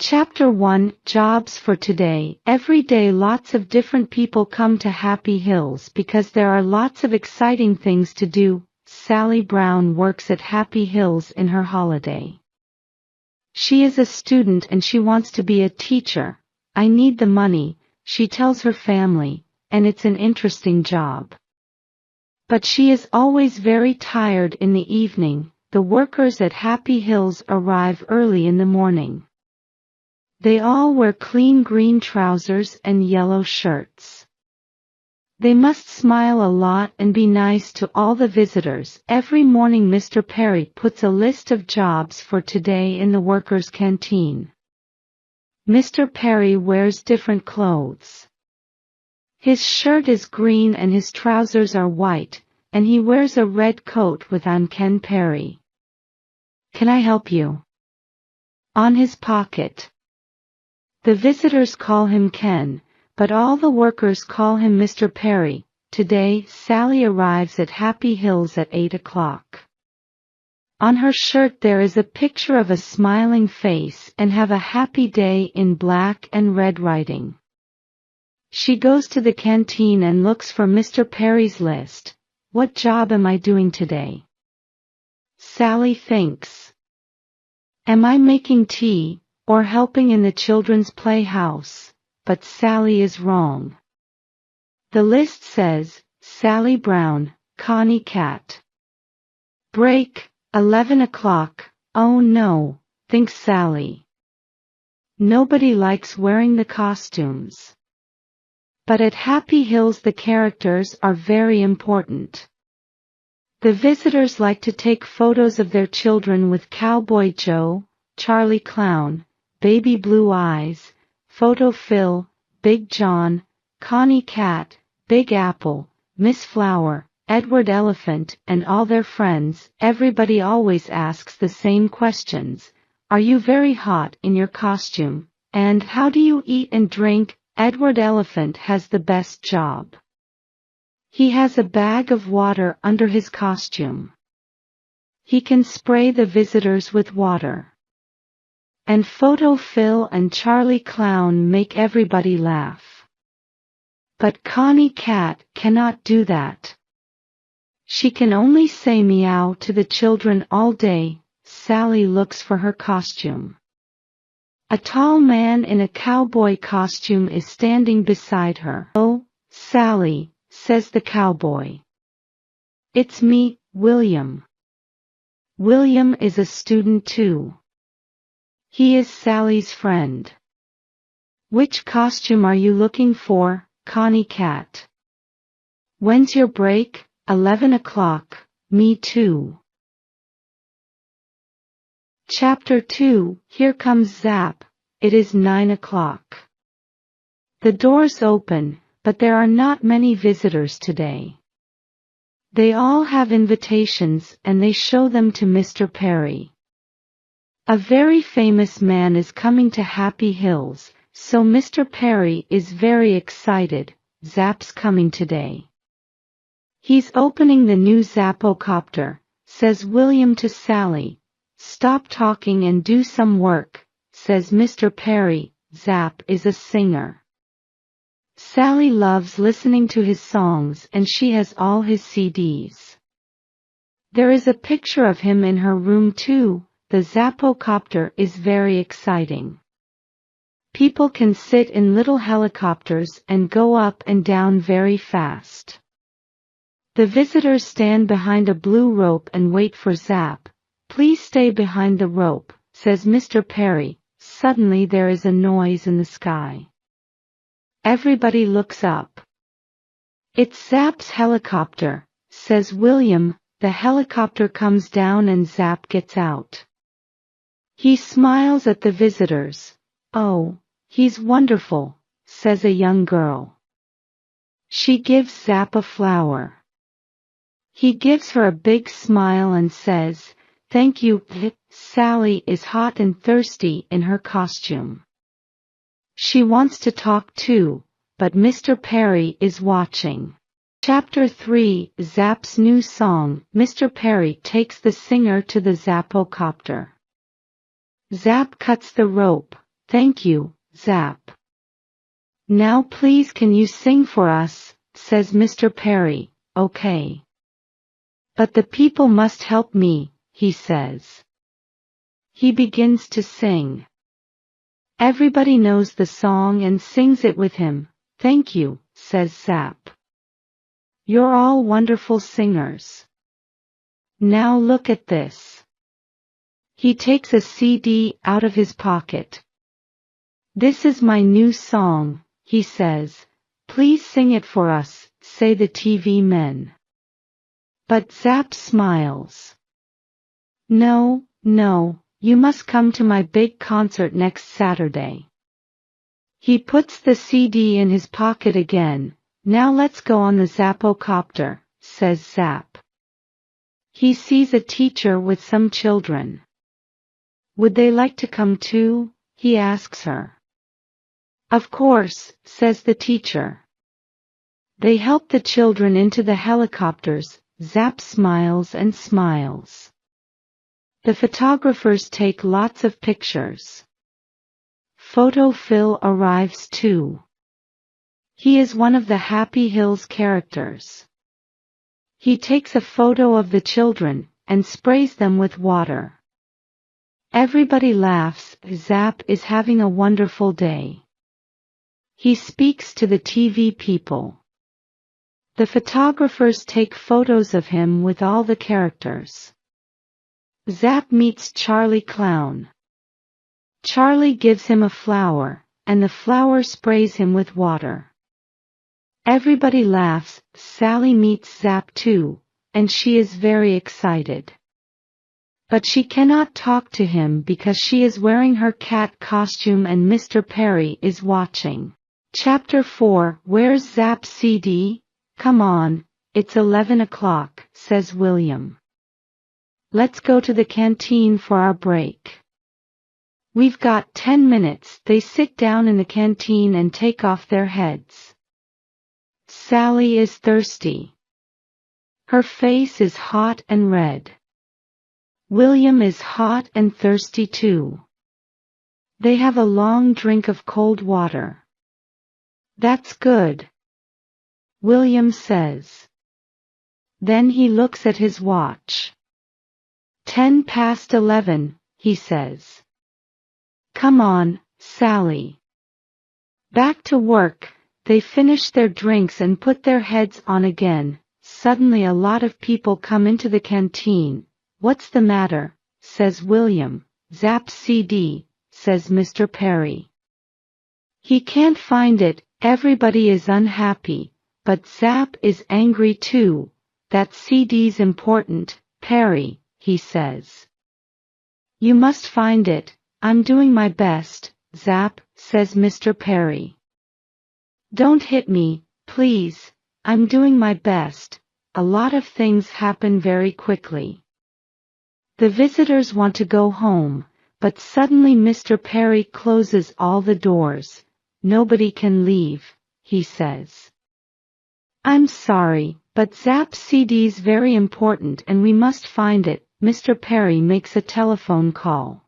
Chapter 1, Jobs for Today. Every day lots of different people come to Happy Hills because there are lots of exciting things to do. Sally Brown works at Happy Hills in her holiday. She is a student and she wants to be a teacher. I need the money, she tells her family, and it's an interesting job. But she is always very tired in the evening. The workers at Happy Hills arrive early in the morning. They all wear clean green trousers and yellow shirts. They must smile a lot and be nice to all the visitors. Every morning Mr. Perry puts a list of jobs for today in the workers' canteen. Mr. Perry wears different clothes. His shirt is green and his trousers are white, and he wears a red coat with "On Ken Perry. Can I help you?" on his pocket. The visitors call him Ken, but all the workers call him Mr. Perry. Today, Sally arrives at Happy Hills at 8 o'clock. On her shirt there is a picture of a smiling face and "Have a happy day" in black and red writing. She goes to the canteen and looks for Mr. Perry's list. What job am I doing today? Sally thinks. Am I making tea, or helping in the children's playhouse? But Sally is wrong. The list says, Sally Brown, Connie Cat. Break, 11 o'clock, oh no, thinks Sally. Nobody likes wearing the costumes. But at Happy Hills the characters are very important. The visitors like to take photos of their children with Cowboy Joe, Charlie Clown, Baby Blue Eyes, Photo Phil, Big John, Connie Cat, Big Apple, Miss Flower, Edward Elephant, and all their friends. Everybody always asks the same questions. Are you very hot in your costume? And how do you eat and drink? Edward Elephant has the best job. He has a bag of water under his costume. He can spray the visitors with water. And Photo Phil and Charlie Clown make everybody laugh. But Connie Cat cannot do that. She can only say meow to the children all day. Sally looks for her costume. A tall man in a cowboy costume is standing beside her. Oh, Sally, says the cowboy. It's me, William. William is a student too. He is Sally's friend. Which costume are you looking for, Connie Cat? When's your break? 11 o'clock, me too. Chapter 2, Here Comes Zap. It is 9 o'clock. The doors open, but there are not many visitors today. They all have invitations and they show them to Mr. Perry. A very famous man is coming to Happy Hills, so Mr. Perry is very excited. Zap's coming today. He's opening the new Zappocopter, says William to Sally. Stop talking and do some work, says Mr. Perry. Zap is a singer. Sally loves listening to his songs and she has all his CDs. There is a picture of him in her room too. The Zappocopter is very exciting. People can sit in little helicopters and go up and down very fast. The visitors stand behind a blue rope and wait for Zap. Please stay behind the rope, says Mr. Perry. Suddenly there is a noise in the sky. Everybody looks up. It's Zap's helicopter, says William. The helicopter comes down and Zap gets out. He smiles at the visitors. Oh, he's wonderful, says a young girl. She gives Zap a flower. He gives her a big smile and says, Thank you. Sally is hot and thirsty in her costume. She wants to talk too, but Mr. Perry is watching. Chapter 3, Zap's new song. Mr. Perry takes the singer to the Zappocopter. Zap cuts the rope. Thank you, Zap. Now please can you sing for us, says Mr. Perry. Okay. But the people must help me, he says. He begins to sing. Everybody knows the song and sings it with him. Thank you, says Zap. You're all wonderful singers. Now look at this. He takes a CD out of his pocket. This is my new song, he says. Please sing it for us, say the TV men. But Zap smiles. No, you must come to my big concert next Saturday. He puts the CD in his pocket again. Now let's go on the Zappocopter, says Zap. He sees a teacher with some children. Would they like to come too? He asks her. Of course, says the teacher. They help the children into the helicopters. Zap smiles and smiles. The photographers take lots of pictures. Photo Phil arrives too. He is one of the Happy Hills characters. He takes a photo of the children and sprays them with water. Everybody laughs. Zap is having a wonderful day. He speaks to the TV people. The photographers take photos of him with all the characters. Zap meets Charlie Clown. Charlie gives him a flower, and the flower sprays him with water. Everybody laughs. Sally meets Zap too, and she is very excited. But she cannot talk to him because she is wearing her cat costume and Mr. Perry is watching. Chapter 4. Where's Zap's CD? Come on, it's 11 o'clock, says William. Let's go to the canteen for our break. We've got 10 minutes. They sit down in the canteen and take off their heads. Sally is thirsty. Her face is hot and red. William is hot and thirsty too. They have a long drink of cold water. That's good, William says. Then he looks at his watch. 11:10, he says. Come on, Sally. Back to work. They finish their drinks and put their heads on again. Suddenly a lot of people come into the canteen. What's the matter? Says William. Zap's CD, says Mr. Perry. He can't find it. Everybody is unhappy, but Zap is angry too. That CD's important, Perry, he says. You must find it. I'm doing my best, Zap, says Mr. Perry. Don't hit me, please. I'm doing my best. A lot of things happen very quickly. The visitors want to go home, but suddenly Mr. Perry closes all the doors. Nobody can leave, he says. I'm sorry, but Zap's CD's very important and we must find it. Mr. Perry makes a telephone call.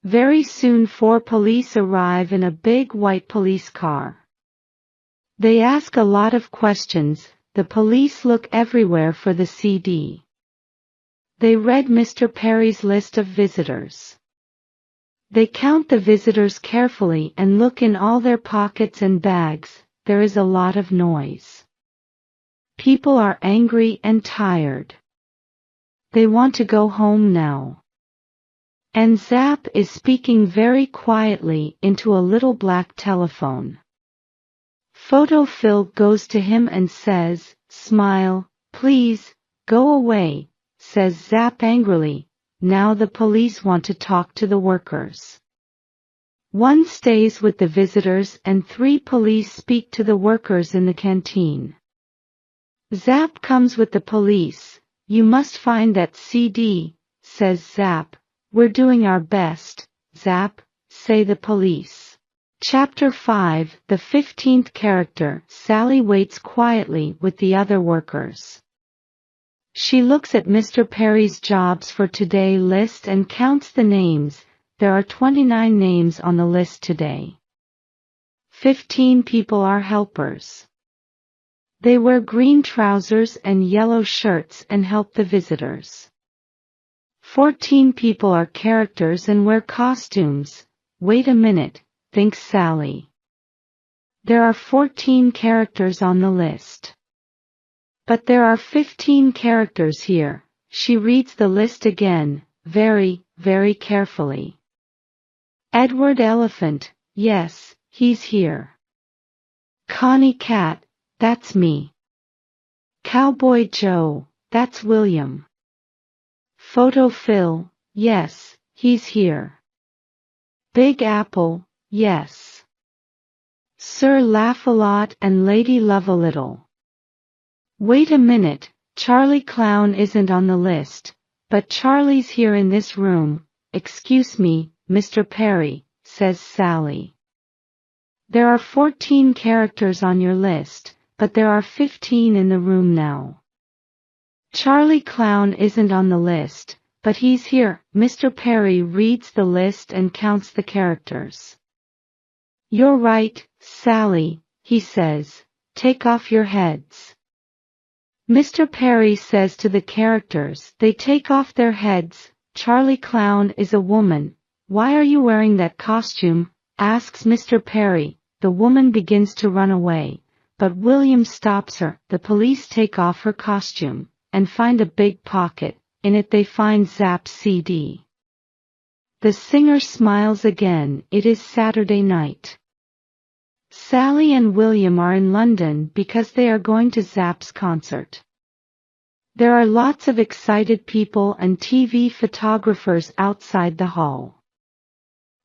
Very soon 4 police arrive in a big white police car. They ask a lot of questions. The police look everywhere for the CD. They read Mr. Perry's list of visitors. They count the visitors carefully and look in all their pockets and bags. There is a lot of noise. People are angry and tired. They want to go home now. And Zap is speaking very quietly into a little black telephone. Photo Phil goes to him and says, Smile, please, go away, says Zap angrily. Now the police want to talk to the workers. 1 stays with the visitors and 3 police speak to the workers in the canteen. Zap comes with the police. You must find that CD, says Zap. We're doing our best, Zap, say the police. Chapter 5. The 15th character. Sally waits quietly with the other workers. She looks at Mr. Perry's jobs for today list and counts the names. there are 29 names on the list today. 15 people are helpers. They wear green trousers and yellow shirts and help the visitors. 14 people are characters and wear costumes. Wait a minute, thinks Sally. There are 14 characters on the list. But there are 15 characters here. She reads the list again, very, very carefully. Edward Elephant, yes, he's here. Connie Cat, that's me. Cowboy Joe, that's William. Photo Phil, yes, he's here. Big Apple, yes. Sir Laugh-A-Lot and Lady Love-A-Little. Wait a minute, Charlie Clown isn't on the list, but Charlie's here in this room. Excuse me, Mr. Perry, says Sally. There are 14 characters on your list, but there are 15 in the room now. Charlie Clown isn't on the list, but he's here. Mr. Perry reads the list and counts the characters. You're right, Sally, he says. Take off your heads. Mr. Perry says to the characters. They take off their heads. Charlie Clown is a woman. Why are you wearing that costume? Asks Mr. Perry. The woman begins to run away, but William stops her. The police take off her costume and find a big pocket. In it they find Zapp's CD. The singer smiles again. It is Saturday night. Sally and William are in London because they are going to Zapp's concert. There are lots of excited people and TV photographers outside the hall.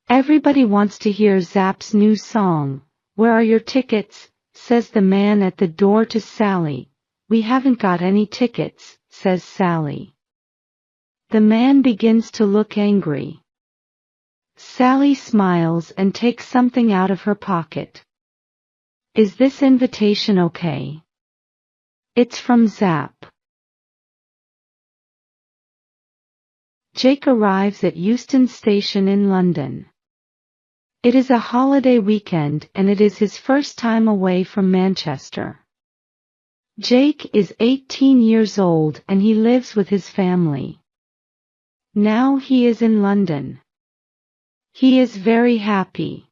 Everybody wants to hear Zapp's new song. Where are your tickets? Says the man at the door to Sally. We haven't got any tickets, says Sally. The man begins to look angry. Sally smiles and takes something out of her pocket. Is this invitation okay? It's from Zapp. Jake arrives at Euston Station in London. It is a holiday weekend and it is his first time away from Manchester. Jake is 18 years old and he lives with his family. Now he is in London. He is very happy.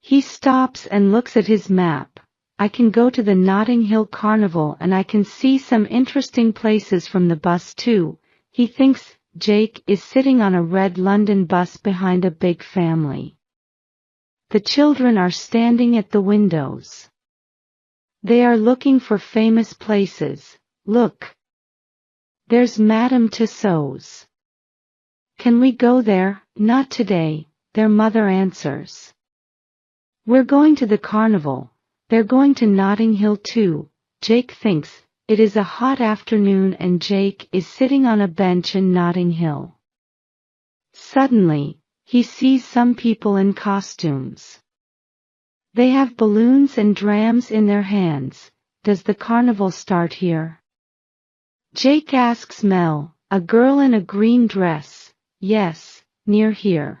He stops and looks at his map. I can go to the Notting Hill Carnival and I can see some interesting places from the bus too, he thinks. Jake is sitting on a red London bus behind a big family. The children are standing at the windows. They are looking for famous places. Look. There's Madame Tussauds. Can we go there? Not today, their mother answers. We're going to the carnival. They're going to Notting Hill too, Jake thinks. It is a hot afternoon and Jake is sitting on a bench in Notting Hill. Suddenly, he sees some people in costumes. They have balloons and drams in their hands. Does the carnival start here? Jake asks Mel, a girl in a green dress. Yes, near here.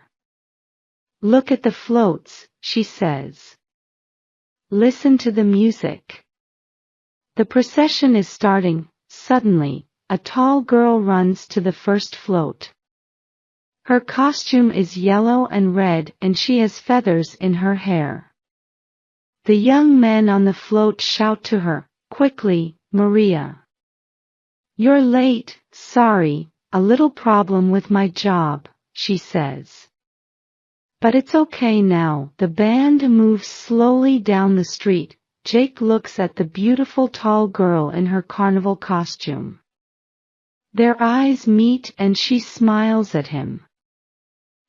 Look at the floats, she says. Listen to the music. The procession is starting. Suddenly, a tall girl runs to the first float. Her costume is yellow and red and she has feathers in her hair. The young men on the float shout to her, quickly, Maria. You're late, sorry, a little problem with my job, she says. But it's okay now. The band moves slowly down the street. Jake looks at the beautiful tall girl in her carnival costume. Their eyes meet and she smiles at him.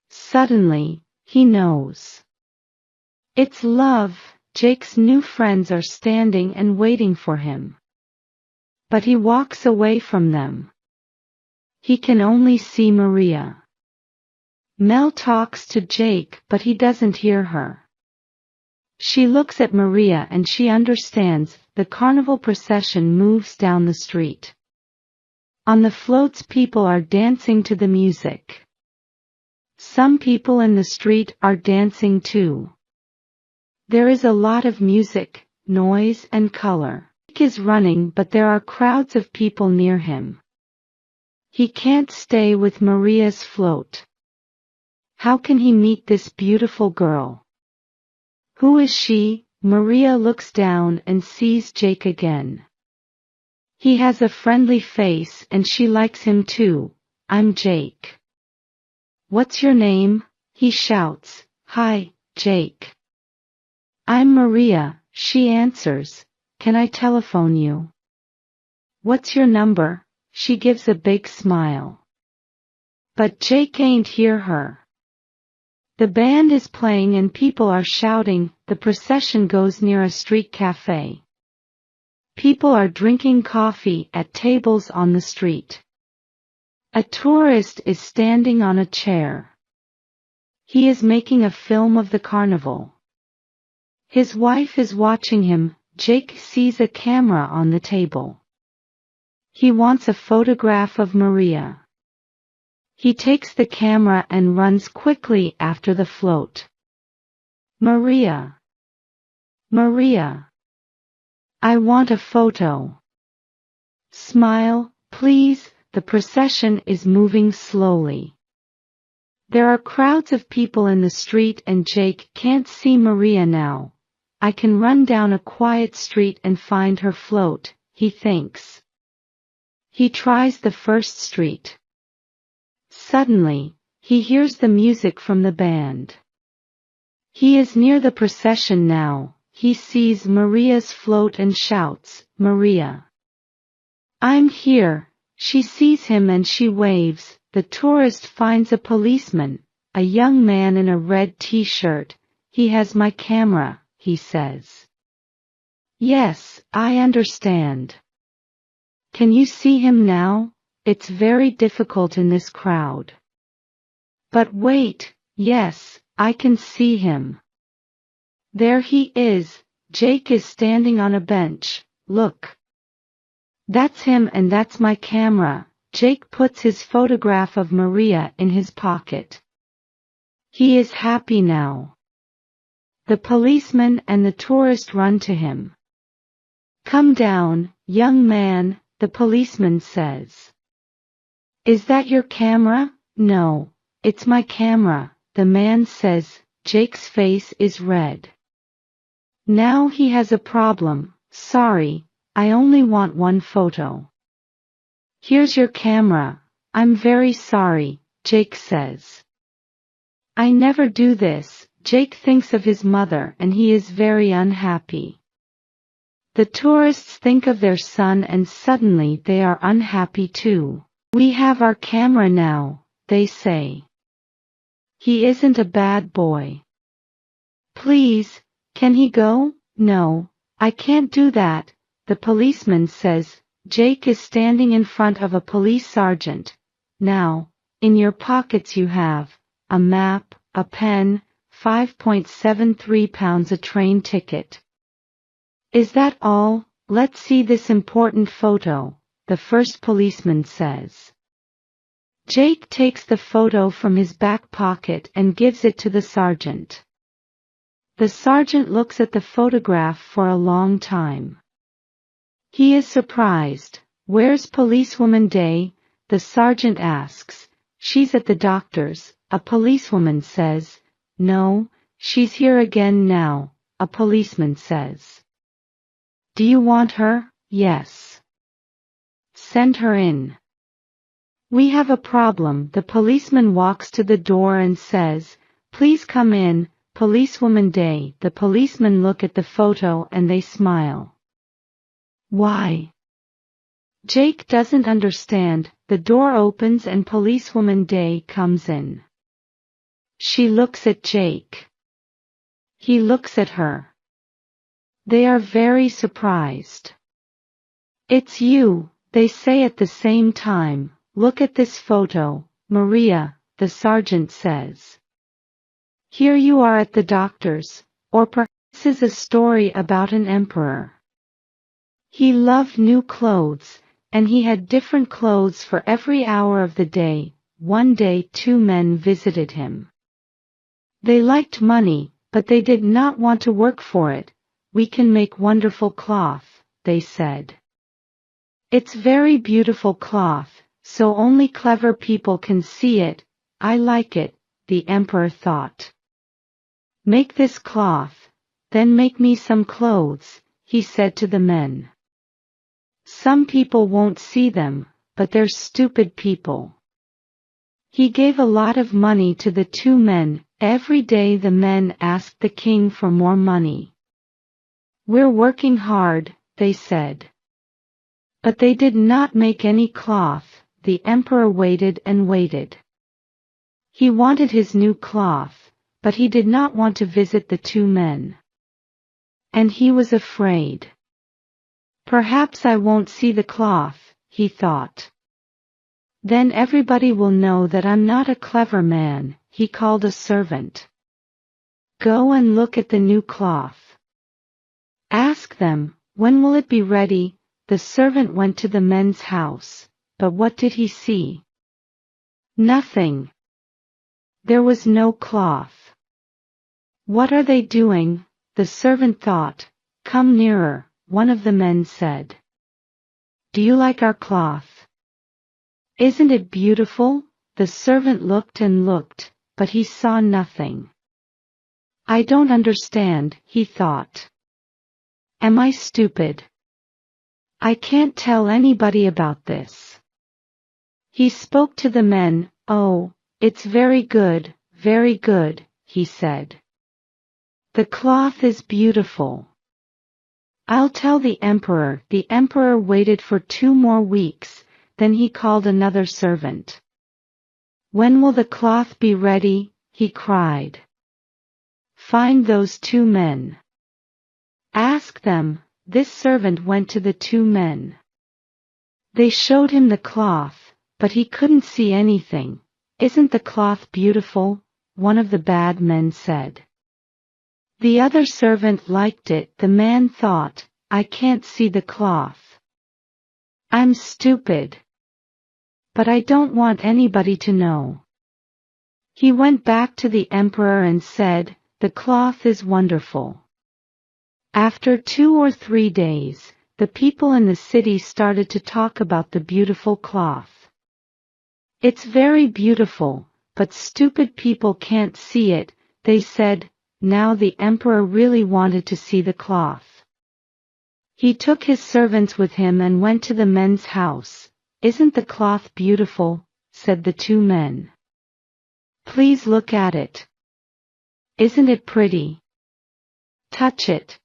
Suddenly, he knows. It's love. Jake's new friends are standing and waiting for him. But he walks away from them. He can only see Maria. Mel talks to Jake, but he doesn't hear her. She looks at Maria and she understands. The carnival procession moves down the street. On the floats people are dancing to the music. Some people in the street are dancing too. There is a lot of music, noise and color. Jake is running, but there are crowds of people near him. He can't stay with Maria's float. How can he meet this beautiful girl? Who is she? Maria looks down and sees Jake again. He has a friendly face and she likes him too. I'm Jake. What's your name? He shouts. Hi, Jake. I'm Maria, she answers. Can I telephone you? What's your number? She gives a big smile. But Jake ain't hear her. The band is playing and people are shouting. The procession goes near a street cafe. People are drinking coffee at tables on the street. A tourist is standing on a chair. He is making a film of the carnival. His wife is watching him. Jake sees a camera on the table. He wants a photograph of Maria. He takes the camera and runs quickly after the float. Maria. Maria. I want a photo. Smile, please. The procession is moving slowly. There are crowds of people in the street and Jake can't see Maria now. I can run down a quiet street and find her float, he thinks. He tries the first street. Suddenly, he hears the music from the band. He is near the procession now. He sees Maria's float and shouts, Maria. I'm here. She sees him and she waves. The tourist finds a policeman, a young man in a red t-shirt. He has my camera, he says. Yes, I understand. Can you see him now? It's very difficult in this crowd. But wait, yes, I can see him. There he is. Jake is standing on a bench. Look. That's him and that's my camera. Jake puts his photograph of Maria in his pocket. He is happy now. The policeman and the tourist run to him. Come down, young man, the policeman says. Is that your camera? No, it's my camera, the man says. Jake's face is red. Now he has a problem. Sorry, I only want one photo. Here's your camera. I'm very sorry, Jake says. I never do this. Jake thinks of his mother and he is very unhappy. The tourists think of their son and suddenly they are unhappy too. We have our camera now, they say. He isn't a bad boy. Please, can he go? No, I can't do that, the policeman says. Jake is standing in front of a police sergeant. Now, in your pockets you have a map, a pen, 5.73 pounds, a train ticket. Is that all? Let's see this important photo, the first policeman says. Jake takes the photo from his back pocket and gives it to the sergeant. The sergeant looks at the photograph for a long time. He is surprised. Where's Policewoman Day? The sergeant asks. She's at the doctor's, a policewoman says. No, she's here again now, a policeman says. Do you want her? Yes. Send her in. We have a problem. The policeman walks to the door and says, please come in, Policewoman Day. The policemen look at the photo and they smile. Why? Jake doesn't understand. The door opens and Policewoman Day comes in. She looks at Jake. He looks at her. They are very surprised. It's you, they say at the same time. Look at this photo, Maria, the sergeant says. Here you are at the doctor's, or perhaps this is a story about an emperor. He loved new clothes, and he had different clothes for every hour of the day. one day 2 men visited him. They liked money, but they did not want to work for it. "We can make wonderful cloth," they said. "It's very beautiful cloth, so only clever people can see it. I like it," the emperor thought. "Make this cloth, then make me some clothes," he said to the men. "Some people won't see them, but they're stupid people." He gave a lot of money to the 2 men. Every day the men asked the king for more money. "We're working hard," they said. But they did not make any cloth. The emperor waited and waited. He wanted his new cloth, but he did not want to visit the 2 men. And he was afraid. "Perhaps I won't see the cloth," he thought. "Then everybody will know that I'm not a clever man." He called a servant. "Go and look at the new cloth. Ask them, when will it be ready?" The servant went to the men's house, but what did he see? Nothing. There was no cloth. "What are they doing?" the servant thought. "Come nearer," one of the men said. "Do you like our cloth? Isn't it beautiful?" The servant looked and looked, but he saw nothing. "I don't understand," he thought. "Am I stupid? I can't tell anybody about this." He spoke to the men. "Oh, it's very good," he said. "The cloth is beautiful. I'll tell the emperor." The emperor waited for 2 more weeks, then he called another servant. "When will the cloth be ready?" he cried. "Find those 2 men. Ask them." This servant went to the 2 men. They showed him the cloth, but he couldn't see anything. "Isn't the cloth beautiful?" one of the bad men said. The other servant liked it. The man thought, "I can't see the cloth. I'm stupid. But I don't want anybody to know." He went back to the emperor and said, "The cloth is wonderful." After 2 or 3 days, the people in the city started to talk about the beautiful cloth. "It's very beautiful, but stupid people can't see it," they said. Now the emperor really wanted to see the cloth. He took his servants with him and went to the men's house. "Isn't the cloth beautiful?" said the 2 men. "Please look at it. Isn't it pretty? Touch it."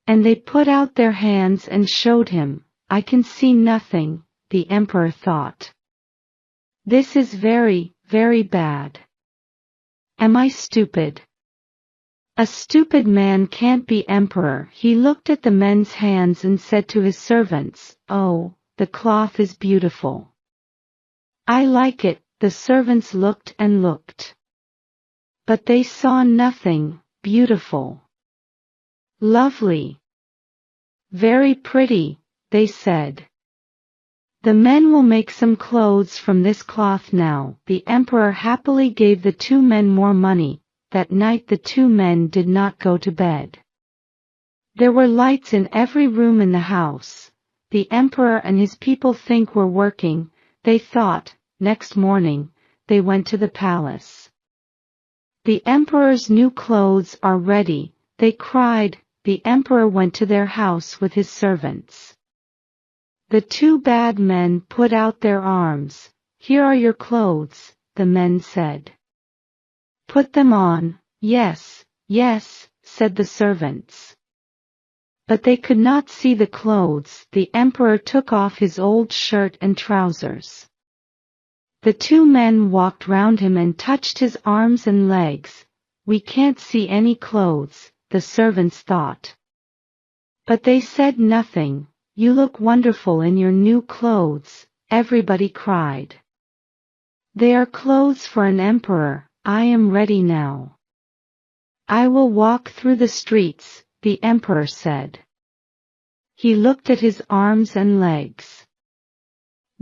And they put out their hands and showed him. "I can see nothing," the emperor thought. "This is very, very bad. Am I stupid? A stupid man can't be emperor." He looked at the men's hands and said to his servants, "Oh, the cloth is beautiful. I like it." The servants looked and looked. But they saw nothing. "Beautiful. Lovely. Very pretty," they said. "The men will make some clothes from this cloth now." The emperor happily gave the 2 men more money. That night the 2 men did not go to bed. There were lights in every room in the house. The emperor and his people were working, they thought. Next morning, they went to the palace. "The emperor's new clothes are ready," they cried. The emperor went to their house with his servants. The 2 bad men put out their arms. "Here are your clothes," the men said. "Put them on." "Yes, yes," said the servants. But they could not see the clothes. The emperor took off his old shirt and trousers. The 2 men walked round him and touched his arms and legs. "We can't see any clothes," the servants thought. But they said nothing. "You look wonderful in your new clothes," everybody cried. "They are clothes for an emperor. I am ready now. I will walk through the streets," the emperor said. He looked at his arms and legs.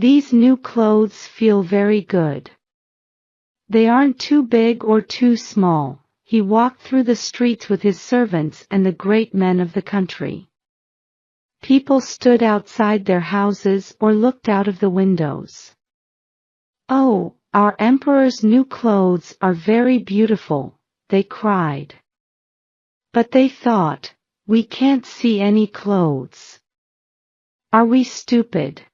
These new clothes feel very good. They aren't too big or too small. He walked through the streets with his servants and the great men of the country. People stood outside their houses or looked out of the windows. "Oh, our emperor's new clothes are very beautiful," they cried. But they thought, "We can't see any clothes. Are we stupid?"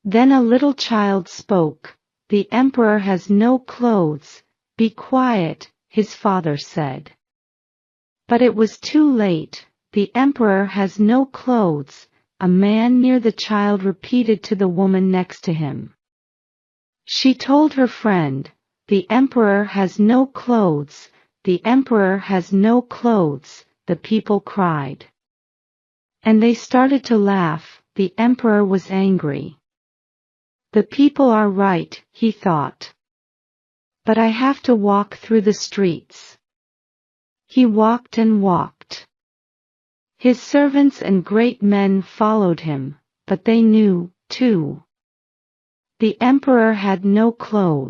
Then a little child spoke. "The emperor has no clothes. Be quiet," his father said. But it was too late. "The emperor has no clothes," a man near the child repeated to the woman next to him. She told her friend, "The emperor has no clothes, the emperor has no clothes," the people cried. And they started to laugh. The emperor was angry. "The people are right," he thought. "But I have to walk through the streets." He walked and walked. His servants and great men followed him, but they knew, too. The emperor had no clothes.